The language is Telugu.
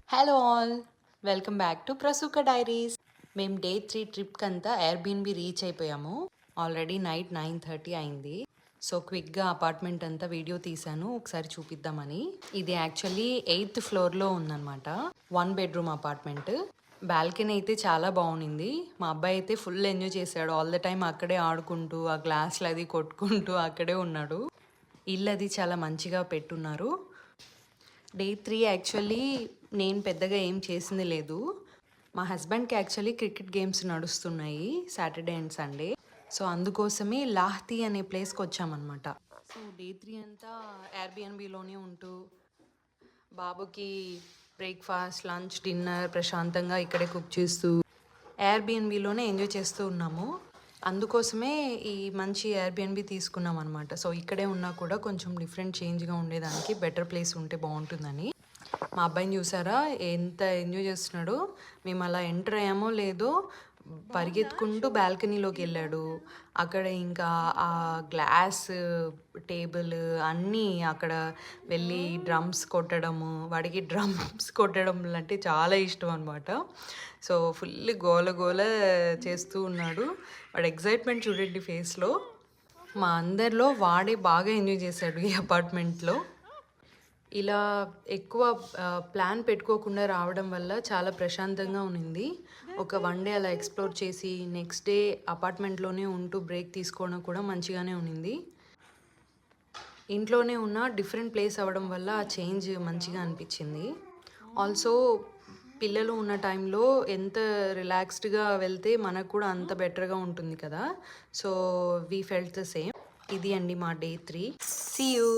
Hello all, welcome back to Prasuka diaries. మేము డే 3 ట్రిప్కి అంతా ఎయిర్బిఎన్బి రీచ్ అయిపోయాము. ఆల్రెడీ నైట్ 9:30 అయింది. సో క్విక్గా అపార్ట్మెంట్ అంతా వీడియో తీశాను, ఒకసారి చూపిద్దామని. ఇది యాక్చువల్లీ 8th ఫ్లోర్లో ఉందన్నమాట. 1 బెడ్రూమ్ అపార్ట్మెంట్. బాల్కనీ అయితే చాలా బాగుంది. మా అబ్బాయి అయితే ఫుల్ ఎంజాయ్ చేశాడు. ఆల్ ద టైమ్ అక్కడే ఆడుకుంటూ, ఆ గ్లాసులు అది కొట్టుకుంటూ అక్కడే ఉన్నాడు. ఇల్లు అది చాలా మంచిగా పెట్టున్నారు. డే 3 యాక్చువల్లీ నేను పెద్దగా ఏం చేసింది లేదు. మా హస్బెండ్కి యాక్చువల్లీ క్రికెట్ గేమ్స్ నడుస్తున్నాయి సాటర్డే అండ్ సండే. సో అందుకోసమే లాహ్తి అనే ప్లేస్కి వచ్చామన్నమాట. సో డే 3 అంతా ఎయిర్బిఎన్బిలోనే ఉంటూ బాబుకి బ్రేక్ఫాస్ట్, లంచ్, డిన్నర్ ప్రశాంతంగా ఇక్కడే కుక్ చేస్తూ ఎయిర్బిఎన్బిలోనే ఎంజాయ్ చేస్తూ ఉన్నాము. అందుకోసమే ఈ మంచి ఎయిర్బిఎన్బి తీసుకున్నాం అనమాట. సో ఇక్కడే ఉన్నా కూడా కొంచెం డిఫరెంట్ చేంజ్గా ఉండేదానికి బెటర్ ప్లేస్ ఉంటే బాగుంటుందని. మా అబ్బాయిని చూసారా ఎంత ఎంజాయ్ చేస్తున్నాడో. మేము అలా ఎంటర్ అయ్యామో లేదో పరిగెత్తుకుంటూ బాల్కనీలోకి వెళ్ళాడు. అక్కడ ఇంకా ఆ గ్లాస్ టేబుల్ అన్నీ అక్కడ వెళ్ళి డ్రమ్స్ కొట్టడము, వాడికి డ్రమ్స్ కొట్టడం అంటే చాలా ఇష్టం అనమాట. సో ఫుల్ గోల గోల చేస్తూ ఉన్నాడు. వాడు ఎగ్జైట్మెంట్ చూడండి ఫేస్లో. మా అందరిలో వాడే బాగా ఎంజాయ్ చేశాడు ఈ అపార్ట్మెంట్లో. ఇలా ఎక్కువ ప్లాన్ పెట్టుకోకుండా రావడం వల్ల చాలా ప్రశాంతంగా ఉన్నింది. ఒక 1 డే అలా ఎక్స్ప్లోర్ చేసి నెక్స్ట్ డే అపార్ట్మెంట్లోనే ఉంటూ బ్రేక్ తీసుకోవడం కూడా మంచిగానే ఉన్నింది. ఇంట్లోనే ఉన్న డిఫరెంట్ ప్లేస్ అవ్వడం వల్ల ఆ చేంజ్ మంచిగా అనిపించింది. ఆల్సో పిల్లలు ఉన్న టైంలో ఎంత రిలాక్స్డ్గా వెళ్తే మనకు కూడా అంత బెటర్గా ఉంటుంది కదా. So we felt the same. ఇది అండి మా డే 3. See you.